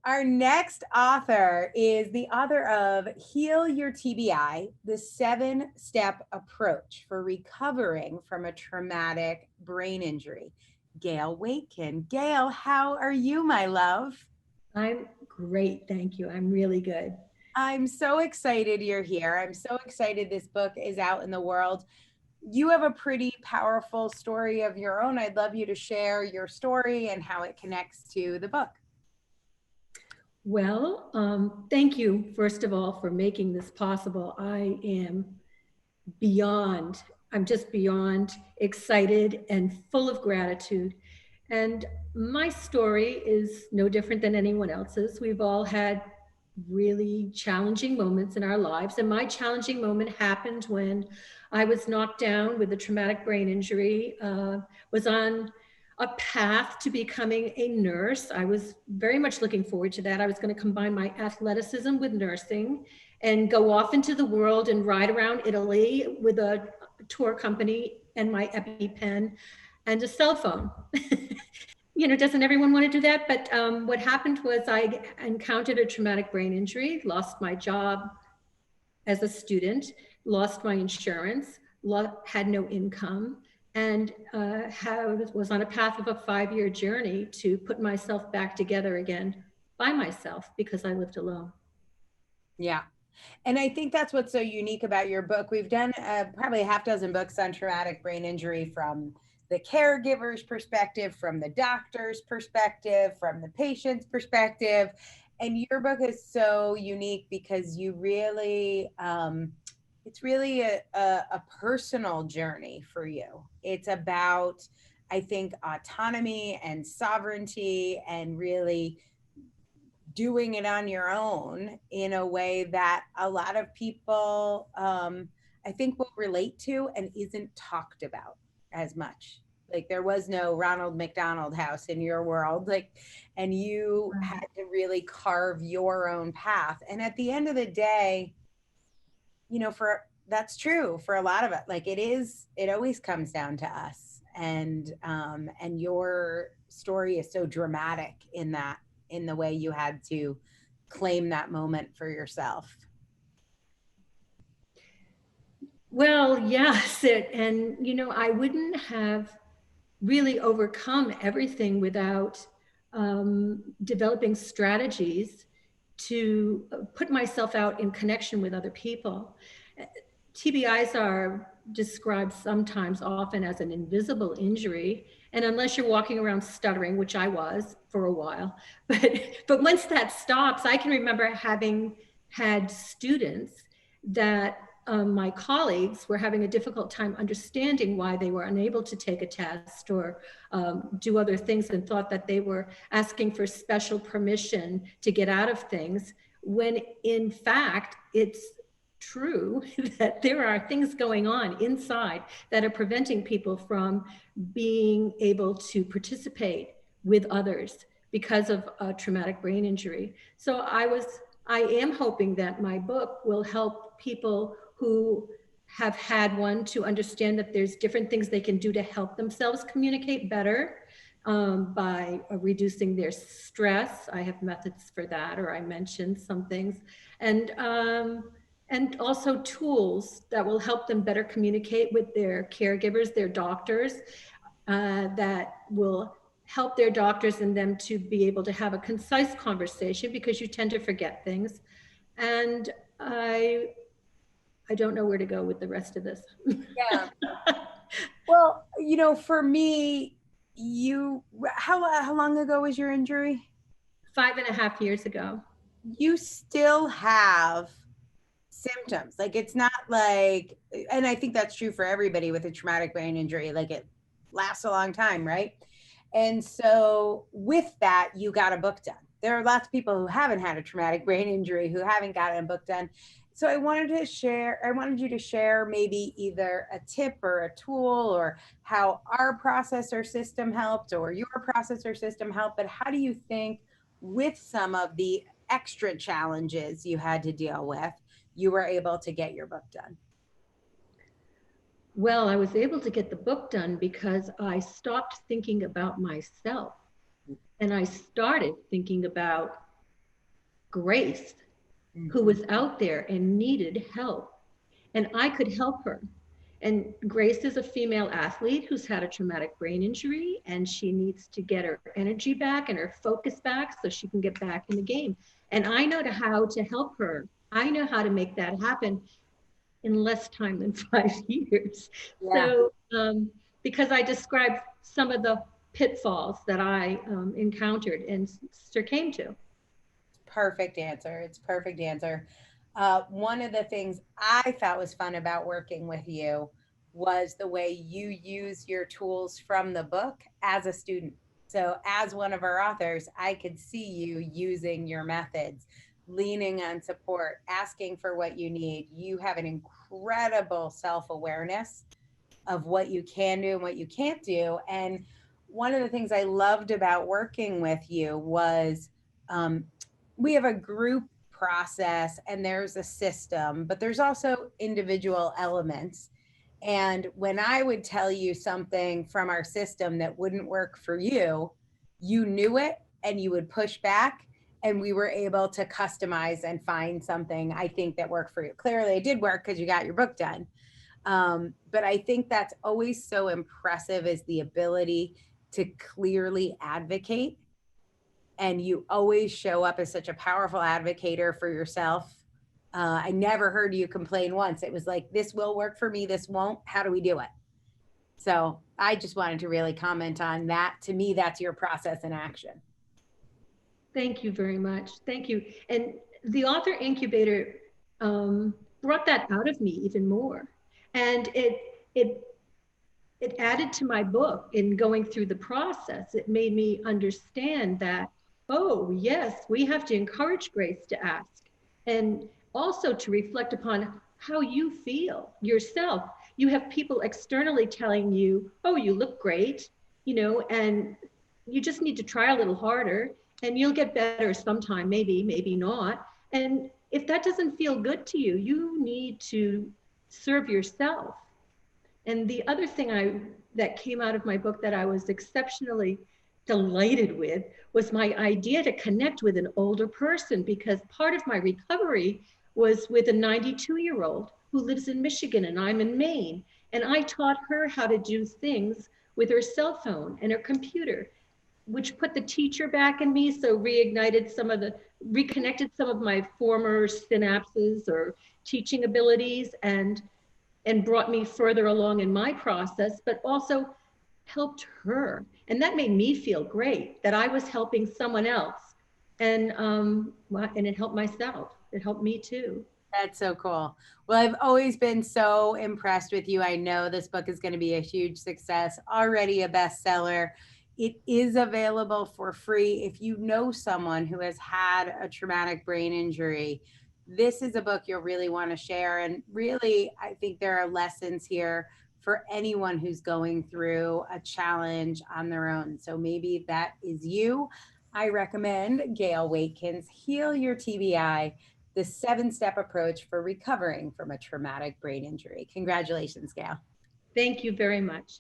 Our next author is the author of Heal Your TBI, the 7-step approach for recovering from a traumatic brain injury. Gail Waitkun. Gail, how are you, my love? I'm great, thank you. I'm really good. I'm so excited you're here. I'm so excited this book is out in the world. You have a pretty powerful story of your own. I'd love you to share your story and how it connects to the book. Well, thank you, first of all, for making this possible. I am beyond, I'm just beyond excited and full of gratitude. And my story is no different than anyone else's. We've all had really challenging moments in our lives. And my challenging moment happened when I was knocked down with a traumatic brain injury, was on a path to becoming a nurse. I was very much looking forward to that. I was going to combine my athleticism with nursing and go off into the world and ride around Italy with a tour company and my EpiPen and a cell phone. Doesn't everyone want to do that? But what happened was I encountered a traumatic brain injury, lost my job as a student, lost my insurance, had no income, and was on a path of a 5-year journey to put myself back together again by myself because I lived alone. Yeah. And I think that's what's so unique about your book. We've done probably a half dozen books on traumatic brain injury from the caregiver's perspective, from the doctor's perspective, from the patient's perspective. And your book is so unique because you really, it's really a personal journey for you. It's about, I think, autonomy and sovereignty and really doing it on your own in a way that a lot of people, I think, will relate to and isn't talked about as much. Like there was no Ronald McDonald House in your world, like, and you had to really carve your own path. And at the end of the day, for that's true for a lot of it. Like it always comes down to us. And your story is so dramatic in the way you had to claim that moment for yourself. Well, yes, I wouldn't have really overcome everything without developing strategies to put myself out in connection with other people. TBIs are described sometimes often as an invisible injury. And unless you're walking around stuttering, which I was for a while, but once that stops, I can remember having had students that my colleagues were having a difficult time understanding why they were unable to take a test or do other things and thought that they were asking for special permission to get out of things, when in fact it's true that there are things going on inside that are preventing people from being able to participate with others because of a traumatic brain injury. So I am hoping that my book will help people who have had one to understand that there's different things they can do to help themselves communicate better by reducing their stress. I have methods for that, or I mentioned some things. And also tools that will help them better communicate with their caregivers, their doctors, that will help their doctors and them to be able to have a concise conversation, because you tend to forget things. And I don't know where to go with the rest of this. Yeah. Well, for me, how long ago was your injury? 5.5 years ago. You still have symptoms. Like it's not like, and I think that's true for everybody with a traumatic brain injury, like it lasts a long time, right? And so with that, you got a book done. There are lots of people who haven't had a traumatic brain injury who haven't gotten a book done. So I wanted you to share maybe either a tip or a tool or how our processor system helped or your processor system helped. But how do you think with some of the extra challenges you had to deal with, you were able to get your book done? Well, I was able to get the book done because I stopped thinking about myself and I started thinking about Grace, who Mhm. was out there and needed help, and I could help her. And Grace is a female athlete who's had a traumatic brain injury, and she needs to get her energy back and her focus back so she can get back in the game. And I know how to help her. I know how to make that happen in less time than 5 years. Yeah. So, because I described some of the pitfalls that I encountered and succumbed to. Perfect answer. It's perfect answer. One of the things I thought was fun about working with you was the way you use your tools from the book as a student. So, as one of our authors, I could see you using your methods, leaning on support, asking for what you need. You have an incredible self awareness of what you can do and what you can't do. And one of the things I loved about working with you was um, we have a group process and there's a system, but there's also individual elements. And when I would tell you something from our system that wouldn't work for you, you knew it and you would push back. And we were able to customize and find something I think that worked for you. Clearly, it did work because you got your book done. But I think that's always so impressive is the ability to clearly advocate. And you always show up as such a powerful advocator for yourself. I never heard you complain once. It was like, this will work for me, this won't. How do we do it? So I just wanted to really comment on that. To me, that's your process in action. Thank you very much. Thank you. And the author incubator brought that out of me even more. And it it added to my book in going through the process. It made me understand that, oh, yes, we have to encourage Grace to ask and also to reflect upon how you feel yourself. You have people externally telling you, oh, you look great, and you just need to try a little harder and you'll get better sometime, maybe, maybe not. And if that doesn't feel good to you, you need to serve yourself. And the other thing that came out of my book that I was exceptionally delighted with was my idea to connect with an older person, because part of my recovery was with a 92-year-old who lives in Michigan and I'm in Maine. And I taught her how to do things with her cell phone and her computer, which put the teacher back in me. So reconnected some of my former synapses or teaching abilities, and brought me further along in my process, but also helped her. And that made me feel great that I was helping someone else. And it helped myself. It helped me too. That's so cool. Well, I've always been so impressed with you. I know this book is going to be a huge success, already a bestseller. It is available for free. If you know someone who has had a traumatic brain injury, this is a book you'll really want to share. And really, I think there are lessons here for anyone who's going through a challenge on their own. So maybe that is you. I recommend Gail Waitkun's Heal Your TBI, the 7-step approach for recovering from a traumatic brain injury. Congratulations, Gail. Thank you very much.